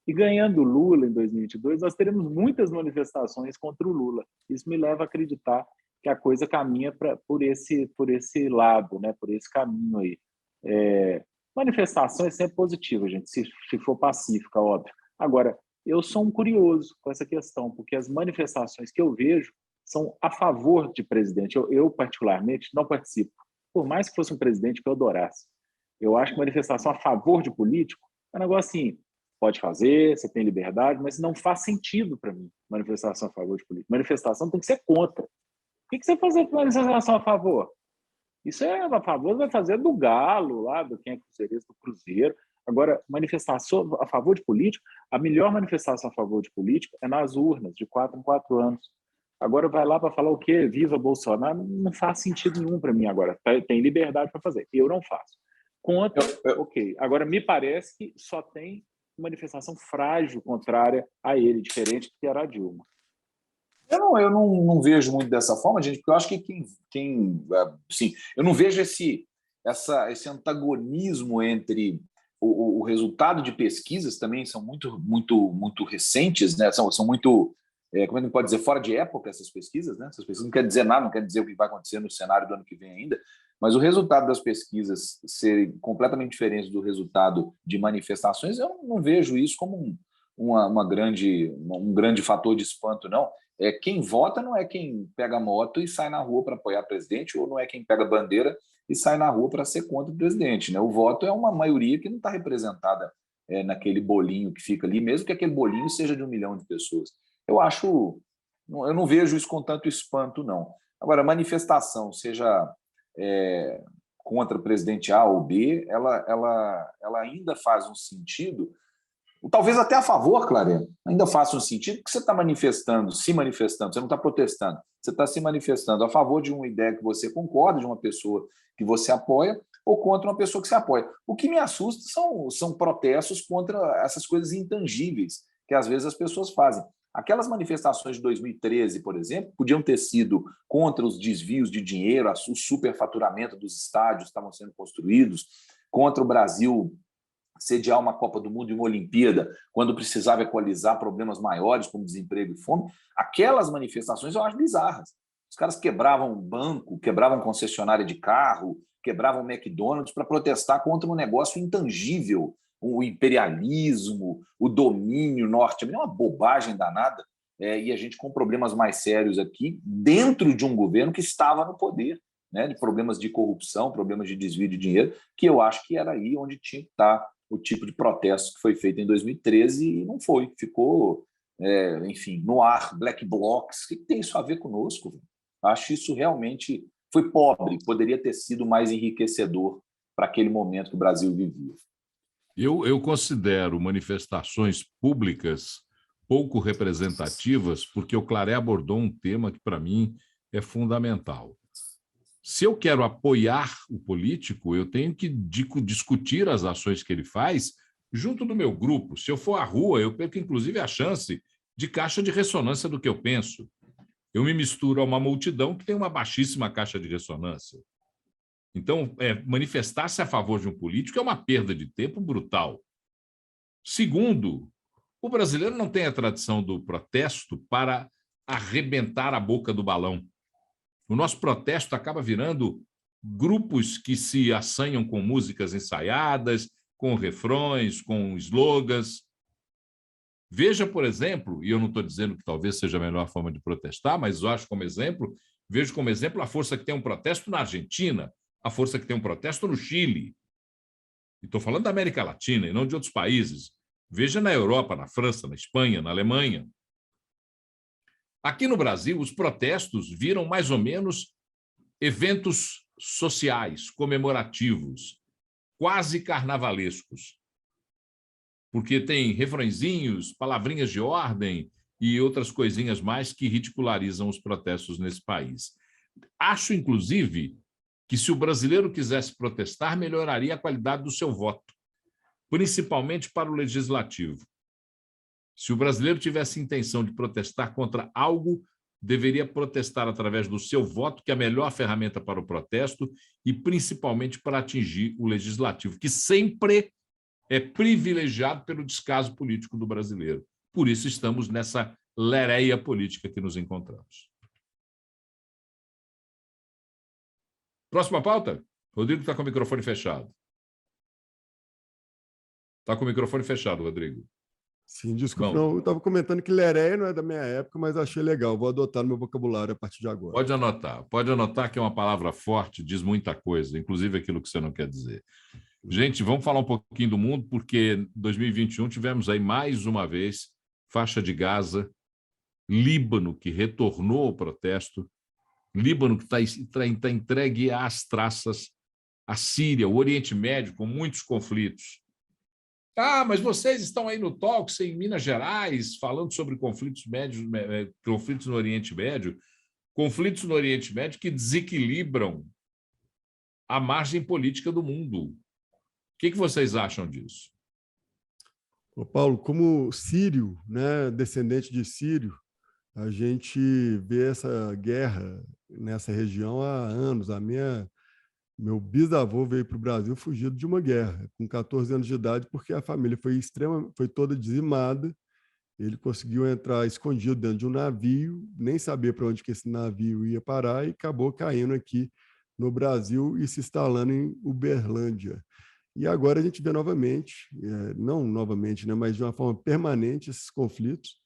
E ganhando o Lula em 2022, nós teremos muitas manifestações contra o Lula. Isso me leva a acreditar que a coisa caminha por esse lado, né? Por esse caminho aí. Manifestação é sempre positiva, gente, se for pacífica, óbvio. Agora, eu sou um curioso com essa questão, porque as manifestações que eu vejo são a favor de presidente. Eu particularmente, não participo, por mais que fosse um presidente que eu adorasse. Eu acho que manifestação a favor de político é um negócio assim, pode fazer, você tem liberdade, mas não faz sentido para mim, manifestação a favor de político. Manifestação tem que ser contra. O que você vai fazer com manifestação a favor? Isso é a favor, vai fazer do Galo, lá, do quem é cruzeirense, do Cruzeiro. Agora, manifestação a favor de político, a melhor manifestação a favor de político é nas urnas, de 4 em 4 anos. Agora vai lá para falar o quê? Viva Bolsonaro? Não faz sentido nenhum para mim agora. Tem liberdade para fazer. Eu não faço. Contra, ok. Agora, me parece que só tem manifestação frágil contrária a ele, diferente do que era a Dilma. Eu não vejo muito dessa forma, gente, porque eu acho que sim, eu não vejo esse antagonismo entre o resultado de pesquisas também são muito recentes, né? São muito, como a gente pode dizer, fora de época essas pesquisas, né? Essas pesquisas não querem dizer nada, não querem dizer o que vai acontecer no cenário do ano que vem ainda, mas o resultado das pesquisas serem completamente diferentes do resultado de manifestações, eu não vejo isso como um grande fator de espanto, não. Quem vota não é quem pega moto e sai na rua para apoiar o presidente, ou não é quem pega bandeira e sai na rua para ser contra o presidente, né? O voto é uma maioria que não está representada naquele bolinho que fica ali, mesmo que aquele bolinho seja de 1 milhão de pessoas. Eu não vejo isso com tanto espanto, não. Agora, manifestação, seja contra o presidente A ou B, ela ainda faz um sentido, talvez até a favor, Clarena, ainda faça um sentido, porque você está se manifestando, você não está protestando, você está se manifestando a favor de uma ideia que você concorda, de uma pessoa que você apoia, ou contra uma pessoa que você apoia. O que me assusta são protestos contra essas coisas intangíveis que às vezes as pessoas fazem. Aquelas manifestações de 2013, por exemplo, podiam ter sido contra os desvios de dinheiro, o superfaturamento dos estádios que estavam sendo construídos, contra o Brasil sediar uma Copa do Mundo e uma Olimpíada, quando precisava equalizar problemas maiores como desemprego e fome. Aquelas manifestações eu acho bizarras. Os caras quebravam um banco, quebravam concessionária de carro, quebravam o McDonald's para protestar contra um negócio intangível, o imperialismo, o domínio norte-americano, é uma bobagem danada, e a gente com problemas mais sérios aqui, dentro de um governo que estava no poder, né, de problemas de corrupção, problemas de desvio de dinheiro, que eu acho que era aí onde tinha que estar o tipo de protesto que foi feito em 2013 e não foi, ficou, enfim, no ar, black blocs. O que tem isso a ver conosco? Véio? Acho isso realmente foi pobre, poderia ter sido mais enriquecedor para aquele momento que o Brasil vivia. Eu considero manifestações públicas pouco representativas, porque o Claré abordou um tema que, para mim, é fundamental. Se eu quero apoiar o político, eu tenho que discutir as ações que ele faz junto do meu grupo. Se eu for à rua, eu perco, inclusive, a chance de caixa de ressonância do que eu penso. Eu me misturo a uma multidão que tem uma baixíssima caixa de ressonância. Então, manifestar-se a favor de um político é uma perda de tempo brutal. Segundo, o brasileiro não tem a tradição do protesto para arrebentar a boca do balão. O nosso protesto acaba virando grupos que se assanham com músicas ensaiadas, com refrões, com slogans. Veja, por exemplo, e eu não estou dizendo que talvez seja a melhor forma de protestar, mas eu acho vejo como exemplo a força que tem um protesto na Argentina, a força que tem um protesto no Chile. Estou falando da América Latina e não de outros países. Veja na Europa, na França, na Espanha, na Alemanha. Aqui no Brasil, os protestos viram mais ou menos eventos sociais, comemorativos, quase carnavalescos, porque tem refrõezinhos, palavrinhas de ordem e outras coisinhas mais que ridicularizam os protestos nesse país. Acho, inclusive, que se o brasileiro quisesse protestar, melhoraria a qualidade do seu voto, principalmente para o legislativo. Se o brasileiro tivesse intenção de protestar contra algo, deveria protestar através do seu voto, que é a melhor ferramenta para o protesto, e principalmente para atingir o legislativo, que sempre é privilegiado pelo descaso político do brasileiro. Por isso estamos nessa lereia política que nos encontramos. Próxima pauta? Rodrigo está com o microfone fechado. Está com o microfone fechado, Rodrigo. Sim, desculpa. Não, eu estava comentando que lereia não é da minha época, mas achei legal. Vou adotar no meu vocabulário a partir de agora. Pode anotar que é uma palavra forte, diz muita coisa, inclusive aquilo que você não quer dizer. Gente, vamos falar um pouquinho do mundo, porque em 2021 tivemos aí mais uma vez faixa de Gaza, Líbano, que retornou ao protesto, Líbano que está entregue às traças, a Síria, o Oriente Médio, com muitos conflitos. Ah, mas vocês estão aí no Talks em Minas Gerais, falando sobre conflitos no Oriente Médio, conflitos no Oriente Médio que desequilibram a margem política do mundo. O que vocês acham disso? Ô, Paulo, como sírio, né, descendente de sírio, a gente vê essa guerra nessa região há anos. Meu bisavô veio para o Brasil fugido de uma guerra, com 14 anos de idade, porque a família foi toda dizimada. Ele conseguiu entrar escondido dentro de um navio, nem sabia para onde que esse navio ia parar, e acabou caindo aqui no Brasil e se instalando em Uberlândia. E agora a gente vê novamente, não novamente, né, mas de uma forma permanente, esses conflitos,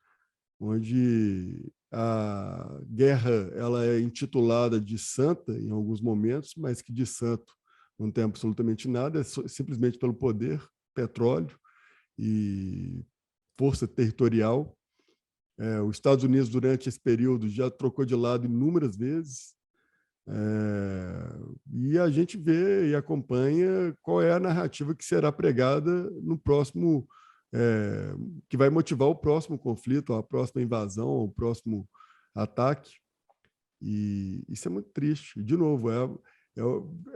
onde a guerra ela é intitulada de santa em alguns momentos, mas que de santo não tem absolutamente nada, é simplesmente pelo poder, petróleo e força territorial. Os Estados Unidos, durante esse período, já trocou de lado inúmeras vezes, e a gente vê e acompanha qual é a narrativa que será pregada no próximo, que vai motivar o próximo conflito, a próxima invasão, o próximo ataque. E isso é muito triste. De novo,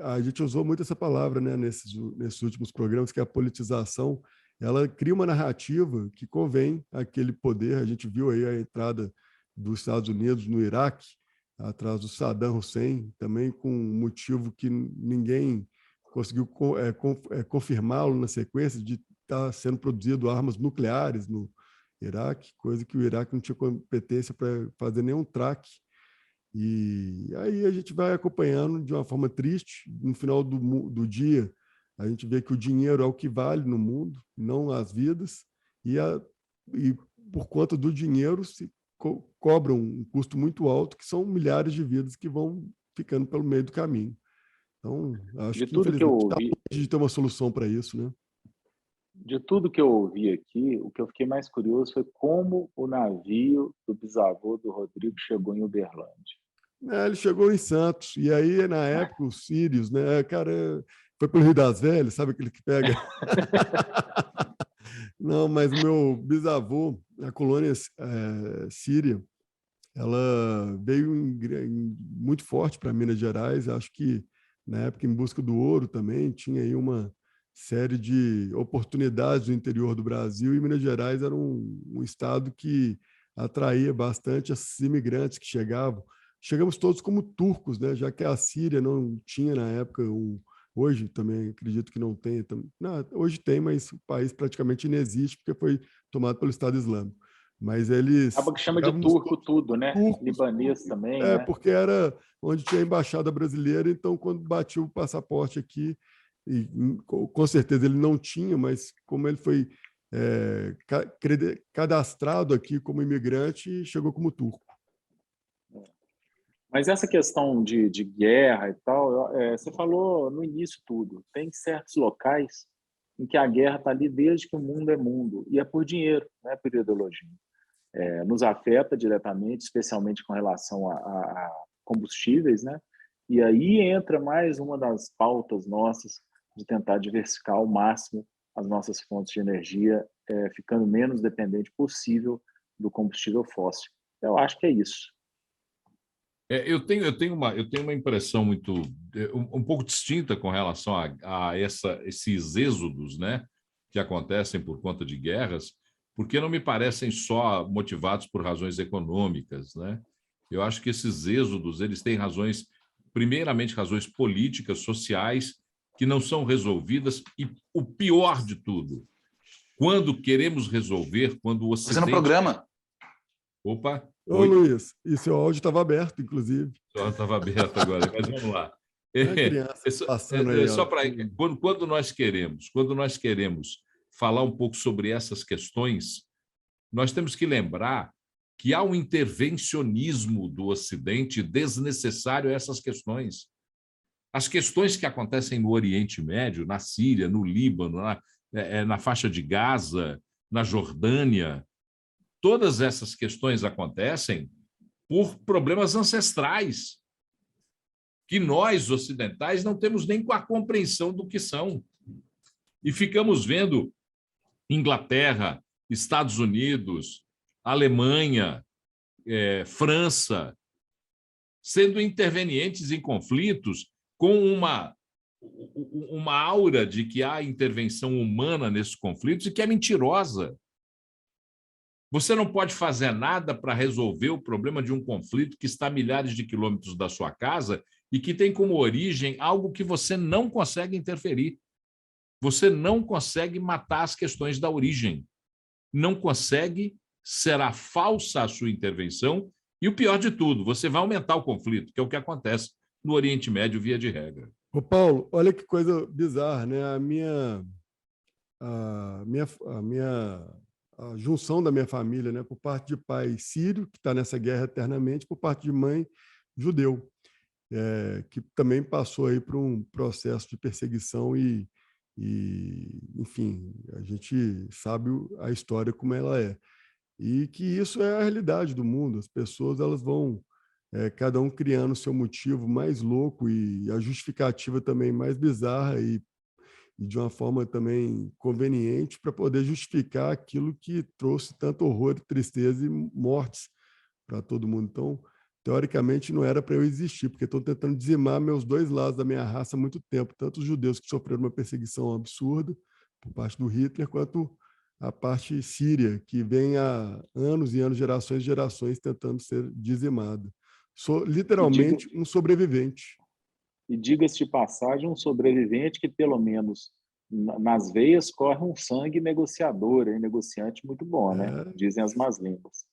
a gente usou muito essa palavra, né, nesses últimos programas, que é a politização. Ela cria uma narrativa que convém àquele poder. A gente viu aí a entrada dos Estados Unidos no Iraque, atrás do Saddam Hussein, também com um motivo que ninguém conseguiu confirmá-lo na sequência, de estar sendo produzido armas nucleares no Iraque, coisa que o Iraque não tinha competência para fazer nenhum traque. E aí a gente vai acompanhando de uma forma triste. No final do dia, a gente vê que o dinheiro é o que vale no mundo, não as vidas, e por conta do dinheiro se cobram um custo muito alto, que são milhares de vidas que vão ficando pelo meio do caminho. Então, acho que, infelizmente, está longe de ter uma solução para isso, né? De tudo que eu ouvi aqui, o que eu fiquei mais curioso foi como o navio do bisavô do Rodrigo chegou em Uberlândia. Ele chegou em Santos, e aí, na época, os sírios, né? Cara, foi pelo Rio das Velhas, sabe aquele que pega? Não, mas o meu bisavô, a colônia síria, ela veio muito forte para Minas Gerais. Acho que, na época, em busca do ouro também, tinha aí uma série de oportunidades no interior do Brasil, e Minas Gerais era um estado que atraía bastante esses imigrantes que chegavam. Chegamos todos como turcos, né? Já que a Síria não tinha, na época, hoje também acredito que não tem. Não, hoje tem, mas o país praticamente inexiste, porque foi tomado pelo Estado Islâmico. Mas eles... Acaba que chama de turco tudo, né? Turcos, libanês também, né? Porque era onde tinha a embaixada brasileira, então quando batia o passaporte aqui, e com certeza ele não tinha, mas como ele foi cadastrado aqui como imigrante, chegou como turco. Mas essa questão de guerra e tal, você falou no início tudo. Tem certos locais em que a guerra está ali desde que o mundo é mundo, e é por dinheiro, não é por ideologia. Nos afeta diretamente, especialmente com relação a combustíveis, né? E aí entra mais uma das pautas nossas de tentar diversificar ao máximo as nossas fontes de energia, ficando menos dependente possível do combustível fóssil. Eu acho que é isso. Eu tenho uma impressão muito um pouco distinta com relação a esses êxodos, né, que acontecem por conta de guerras, porque não me parecem só motivados por razões econômicas, né? Eu acho que esses êxodos eles têm razões, primeiramente razões políticas, sociais, que não são resolvidas, e o pior de tudo, quando queremos resolver, quando o Ocidente... Fazendo programa. Opa! Ô, Oi? Luiz, e seu áudio estava aberto, inclusive. Só estava aberto agora, mas vamos lá. Uma criança passando aí. Só para quando nós queremos falar um pouco sobre essas questões, nós temos que lembrar que há um intervencionismo do Ocidente desnecessário a essas questões. As questões que acontecem no Oriente Médio, na Síria, no Líbano, na faixa de Gaza, na Jordânia, todas essas questões acontecem por problemas ancestrais, que nós, ocidentais, não temos nem a compreensão do que são. E ficamos vendo Inglaterra, Estados Unidos, Alemanha, França, sendo intervenientes em conflitos com uma aura de que há intervenção humana nesses conflitos e que é mentirosa. Você não pode fazer nada para resolver o problema de um conflito que está a milhares de quilômetros da sua casa e que tem como origem algo que você não consegue interferir. Você não consegue matar as questões da origem. Não consegue, será falsa a sua intervenção e o pior de tudo, você vai aumentar o conflito, que é o que acontece no Oriente Médio via de regra. Ô, Paulo, olha que coisa bizarra, né? A junção da minha família, né? Por parte de pai sírio, que está nessa guerra eternamente, por parte de mãe judeu, que também passou aí por um processo de perseguição e, enfim, a gente sabe a história como ela é. E que isso é a realidade do mundo. As pessoas elas vão, cada um criando o seu motivo mais louco e a justificativa também mais bizarra e de uma forma também conveniente para poder justificar aquilo que trouxe tanto horror, tristeza e mortes para todo mundo. Então, teoricamente, não era para eu existir, porque estão tentando dizimar meus dois lados da minha raça há muito tempo, tanto os judeus que sofreram uma perseguição absurda por parte do Hitler, quanto a parte síria, que vem há anos e anos, gerações e gerações, tentando ser dizimada. Sou literalmente um sobrevivente. E diga-se de passagem, um sobrevivente que, pelo menos nas veias, corre um sangue negociador, negociante muito bom, né? Dizem as más línguas.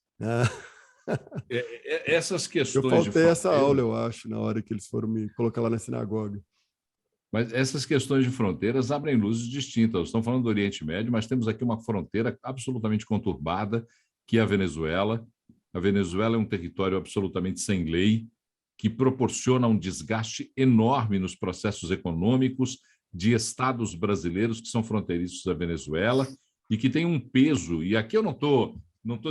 Essas questões. Eu faltei essa aula, eu acho, na hora que eles foram me colocar lá na sinagoga. Mas essas questões de fronteiras abrem luzes distintas. Estamos falando do Oriente Médio, mas temos aqui uma fronteira absolutamente conturbada, que é a Venezuela. A Venezuela é um território absolutamente sem lei, que proporciona um desgaste enorme nos processos econômicos de estados brasileiros que são fronteiriços à Venezuela e que tem um peso. E aqui eu não estou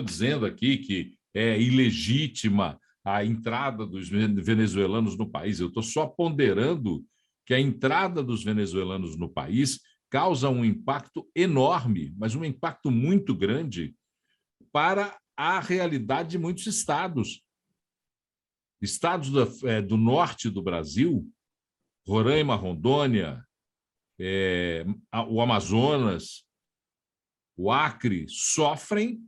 dizendo aqui que é ilegítima a entrada dos venezuelanos no país. Eu estou só ponderando que a entrada dos venezuelanos no país causa um impacto enorme, mas um impacto muito grande para a realidade de muitos estados. Estados do norte do Brasil, Roraima, Rondônia, o Amazonas, o Acre, sofrem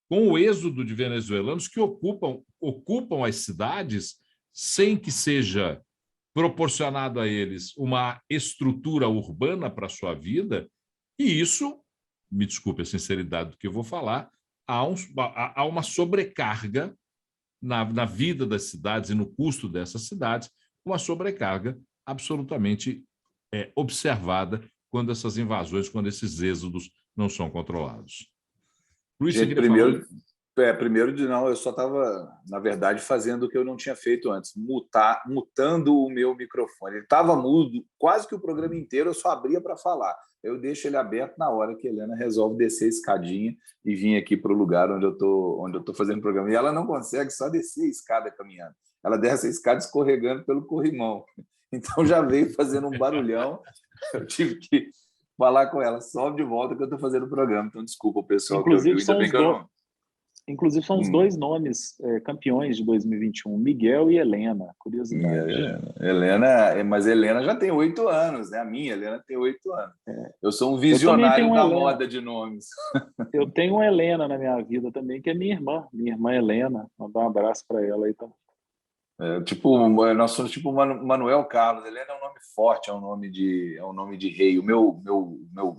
com o êxodo de venezuelanos que ocupam as cidades sem que seja proporcionado a eles uma estrutura urbana para a sua vida, e isso, me desculpe a sinceridade do que eu vou falar, há uma sobrecarga na vida das cidades e no custo dessas cidades, uma sobrecarga absolutamente observada quando essas invasões, quando esses êxodos não são controlados. Luiz, gente, primeiro de não, eu só estava, na verdade, fazendo o que eu não tinha feito antes, mutando o meu microfone. Ele estava mudo quase que o programa inteiro, eu só abria para falar. Eu deixo ele aberto na hora que a Helena resolve descer a escadinha e vir aqui para o lugar onde eu estou fazendo o programa. E ela não consegue só descer a escada caminhando. Ela desce a escada escorregando pelo corrimão. Então já veio fazendo um barulhão. Eu tive que falar com ela, sobe de volta que eu estou fazendo o programa. Então desculpa o pessoal. Inclusive, que eu vi. Ainda bem que eu não... Inclusive, são os dois nomes campeões de 2021, Miguel e Helena, curiosidade. Mas Helena já tem 8 anos, né? A minha Helena tem 8 anos. Eu sou um Eu visionário da Helena. moda de nomes. Eu tenho uma Helena na minha vida também, que é minha irmã Helena. Mandar um abraço para ela aí também. Nós somos tipo Manuel Carlos. Helena é um nome forte, é um nome de rei. O meu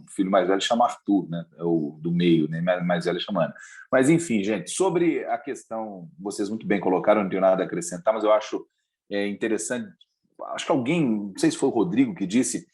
filho mais velho chama Arthur, né? É o do meio, né? Mais velho chama Ana. Mas enfim, gente, sobre a questão, vocês muito bem colocaram, não tenho nada a acrescentar, mas eu acho interessante. Acho que alguém, não sei se foi o Rodrigo que disse,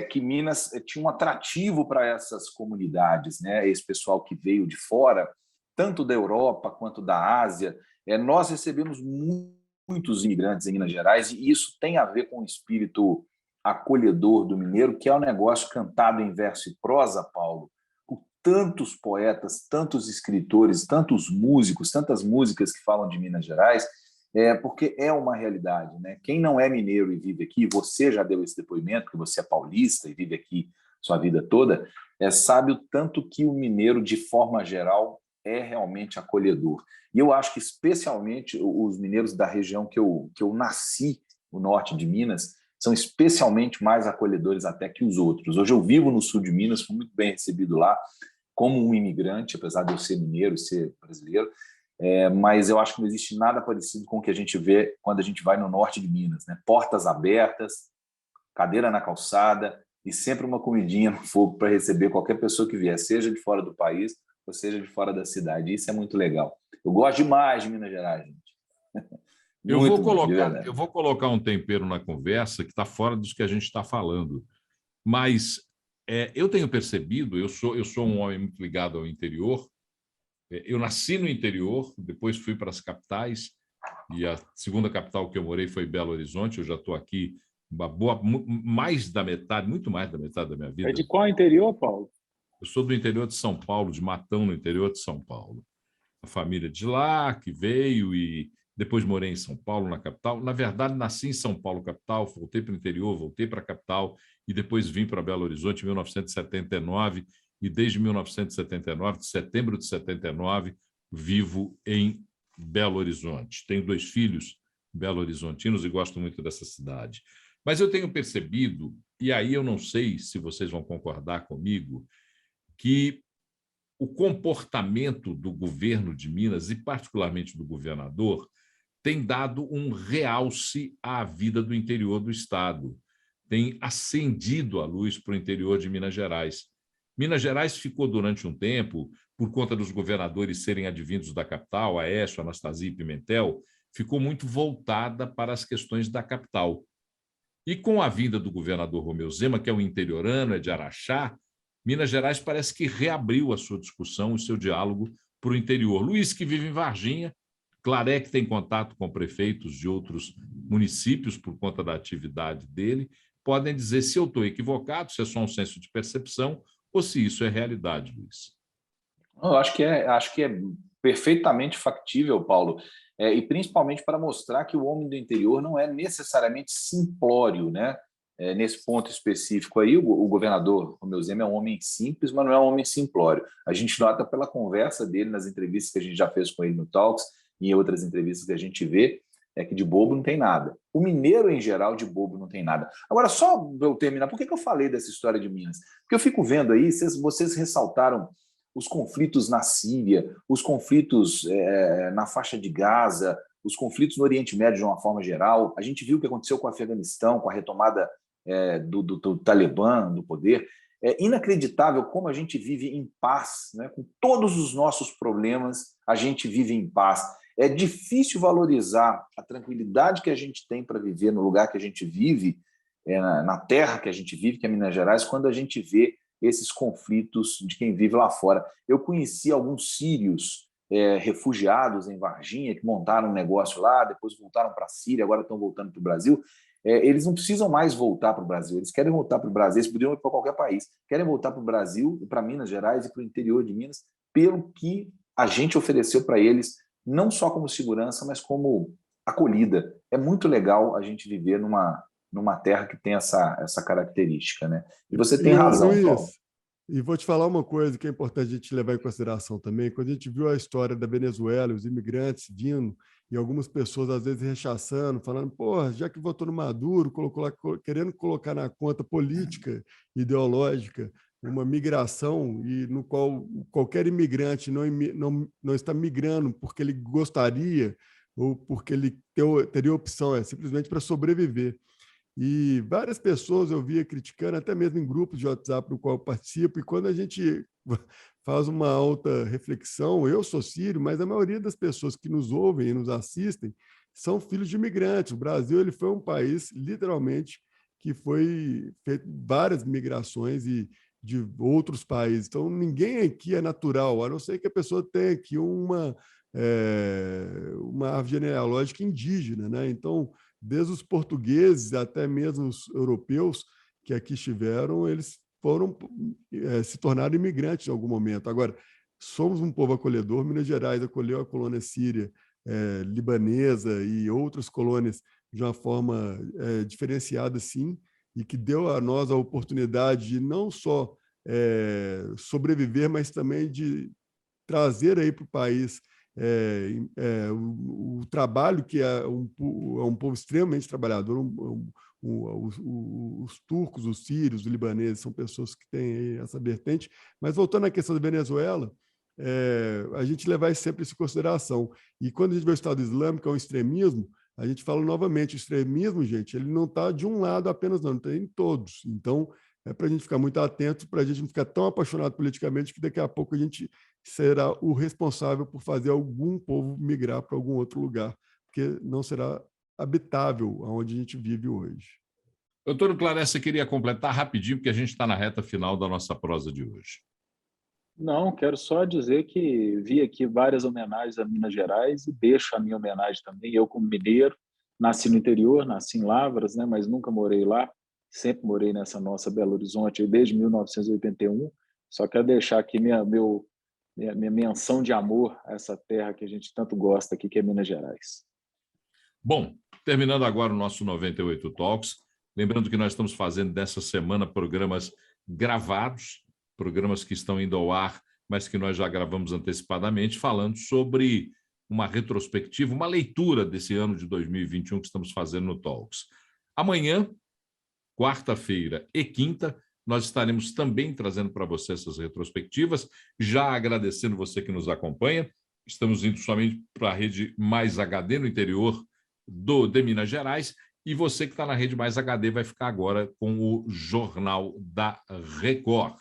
que Minas tinha um atrativo para essas comunidades, né? Esse pessoal que veio de fora, tanto da Europa quanto da Ásia. Nós recebemos muitos imigrantes em Minas Gerais, e isso tem a ver com o espírito acolhedor do mineiro, que é um negócio cantado em verso e prosa, Paulo, por tantos poetas, tantos escritores, tantos músicos, tantas músicas que falam de Minas Gerais, porque é uma realidade, né? Quem não é mineiro e vive aqui, você já deu esse depoimento, que você é paulista e vive aqui sua vida toda, sabe o tanto que o mineiro, de forma geral, é realmente acolhedor. E eu acho que, especialmente, os mineiros da região que eu nasci, o norte de Minas, são especialmente mais acolhedores até que os outros. Hoje eu vivo no sul de Minas, fui muito bem recebido lá, como um imigrante, apesar de eu ser mineiro e ser brasileiro, mas eu acho que não existe nada parecido com o que a gente vê quando a gente vai no norte de Minas, né? Portas abertas, cadeira na calçada e sempre uma comidinha no fogo para receber qualquer pessoa que vier, seja de fora do país ou seja de fora da cidade. Isso é muito legal. Eu gosto demais de Minas Gerais, gente. Eu vou colocar um tempero na conversa que está fora dos que a gente está falando. Mas eu tenho percebido, eu sou um homem muito ligado ao interior. Eu nasci no interior, depois fui para as capitais, e a segunda capital que eu morei foi Belo Horizonte. Eu já estou aqui mais da metade, muito mais da metade da minha vida. É de qual interior, Paulo? Eu sou do interior de São Paulo, de Matão, no interior de São Paulo. A família de lá que veio e depois morei em São Paulo, na capital. Na verdade, nasci em São Paulo, capital, voltei para o interior, voltei para a capital e depois vim para Belo Horizonte em 1979 e desde 1979, de setembro de 79, vivo em Belo Horizonte. Tenho 2 filhos belo-horizontinos e gosto muito dessa cidade. Mas eu tenho percebido, e aí eu não sei se vocês vão concordar comigo, que o comportamento do governo de Minas, e particularmente do governador, tem dado um realce à vida do interior do estado, tem acendido a luz para o interior de Minas Gerais. Minas Gerais ficou durante um tempo, por conta dos governadores serem advindos da capital, Aécio, Anastasia e Pimentel, ficou muito voltada para as questões da capital. E com a vinda do governador Romeu Zema, que é um interiorano, é de Araxá, Minas Gerais parece que reabriu a sua discussão, o seu diálogo para o interior. Luiz, que vive em Varginha, Claré, que tem contato com prefeitos de outros municípios por conta da atividade dele, podem dizer se eu estou equivocado, se é só um senso de percepção ou se isso é realidade, Luiz. Eu acho que é perfeitamente factível, Paulo, e principalmente para mostrar que o homem do interior não é necessariamente simplório, né? Nesse ponto específico aí, o governador Romeu Zema é um homem simples, mas não é um homem simplório. A gente nota pela conversa dele nas entrevistas que a gente já fez com ele no Talks e em outras entrevistas que a gente vê, que de bobo não tem nada. O mineiro, em geral, de bobo não tem nada. Agora, só para eu terminar, por que eu falei dessa história de Minas? Porque eu fico vendo aí, vocês ressaltaram os conflitos na Síria, os conflitos na faixa de Gaza, os conflitos no Oriente Médio de uma forma geral. A gente viu o que aconteceu com o Afeganistão, com a retomada do Talibã, do poder. É inacreditável como a gente vive em paz, né? Com todos os nossos problemas, a gente vive em paz. É difícil valorizar a tranquilidade que a gente tem para viver no lugar que a gente vive, na terra que a gente vive, que é Minas Gerais, quando a gente vê esses conflitos de quem vive lá fora. Eu conheci alguns sírios refugiados em Varginha, que montaram um negócio lá, depois voltaram para a Síria, agora estão voltando para o Brasil. Eles não precisam mais voltar para o Brasil, eles querem voltar para o Brasil, eles poderiam ir para qualquer país, querem voltar para o Brasil, para Minas Gerais e para o interior de Minas, pelo que a gente ofereceu para eles, não só como segurança, mas como acolhida. É muito legal a gente viver numa terra que tem essa característica, né? E você tem razão, Luiz, Paulo. E vou te falar uma coisa que é importante a gente levar em consideração também. Quando a gente viu a história da Venezuela, os imigrantes vindo, e algumas pessoas às vezes rechaçando, falando, pô, já que votou no Maduro, colocou lá, querendo colocar na conta política, ideológica, uma migração e no qual qualquer imigrante não está migrando porque ele gostaria ou porque ele teria opção, é simplesmente para sobreviver. E várias pessoas eu via criticando, até mesmo em grupos de WhatsApp no qual eu participo, e quando a gente faz uma alta reflexão, eu sou sírio, mas a maioria das pessoas que nos ouvem e nos assistem são filhos de imigrantes. O Brasil ele foi um país, literalmente, que foi feito várias migrações e de outros países. Então, ninguém aqui é natural, a não ser que a pessoa tenha aqui uma árvore genealógica indígena, né? Então, desde os portugueses até mesmo os europeus que aqui estiveram, eles se tornaram imigrantes em algum momento. Agora, somos um povo acolhedor. Minas Gerais acolheu a colônia síria, libanesa e outras colônias de uma forma diferenciada, sim, e que deu a nós a oportunidade de não só sobreviver, mas também de trazer aí para o país o trabalho que é um povo extremamente trabalhador. Os turcos, os sírios, os libaneses são pessoas que têm essa vertente. Mas voltando à questão da Venezuela, a gente levar sempre isso em consideração. E quando a gente vê o Estado Islâmico, é um extremismo, a gente fala novamente, o extremismo, gente, ele não está de um lado apenas, não, está em todos. Então, é para a gente ficar muito atento, para a gente não ficar tão apaixonado politicamente que daqui a pouco a gente será o responsável por fazer algum povo migrar para algum outro lugar, porque não será habitável onde a gente vive hoje. Doutor Claret, queria completar rapidinho, porque a gente está na reta final da nossa prosa de hoje. Não, quero só dizer que vi aqui várias homenagens a Minas Gerais e deixo a minha homenagem também. Eu, como mineiro, nasci no interior, nasci em Lavras, né, mas nunca morei lá. Sempre morei nessa nossa Belo Horizonte desde 1981. Só quero deixar aqui minha menção de amor a essa terra que a gente tanto gosta aqui, que é Minas Gerais. Bom, terminando agora o nosso 98 Talks, lembrando que nós estamos fazendo dessa semana programas gravados, programas que estão indo ao ar, mas que nós já gravamos antecipadamente, falando sobre uma retrospectiva, uma leitura desse ano de 2021 que estamos fazendo no Talks. Amanhã, quarta-feira e quinta, nós estaremos também trazendo para você essas retrospectivas, já agradecendo você que nos acompanha. Estamos indo somente para a rede Mais HD no interior de Minas Gerais, e você que está na rede Mais HD vai ficar agora com o Jornal da Record.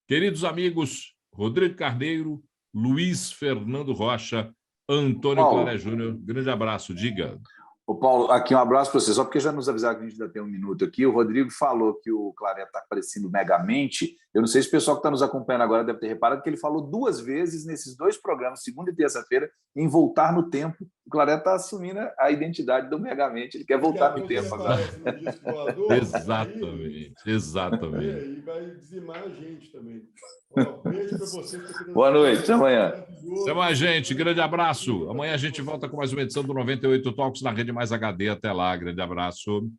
Queridos amigos, Rodrigo Carneiro, Luiz Fernando Rocha, Antônio Claret Júnior, grande abraço, diga. Ô Paulo, aqui um abraço para você, só porque já nos avisaram que a gente ainda tem um minuto aqui. O Rodrigo falou que o Claret está aparecendo megamente. Eu não sei se o pessoal que está nos acompanhando agora deve ter reparado que ele falou 2 vezes nesses 2 programas, segunda e terça-feira, em voltar no tempo. O Claret está assumindo a identidade do megamente, ele quer voltar no tempo agora. Exatamente, exatamente. E vai dizimar a gente também. Beijo para vocês. Boa noite, até amanhã. Até mais, gente. Grande abraço. Amanhã a gente volta com mais uma edição do 98 Talks na Rede Mais HD. Até lá, grande abraço.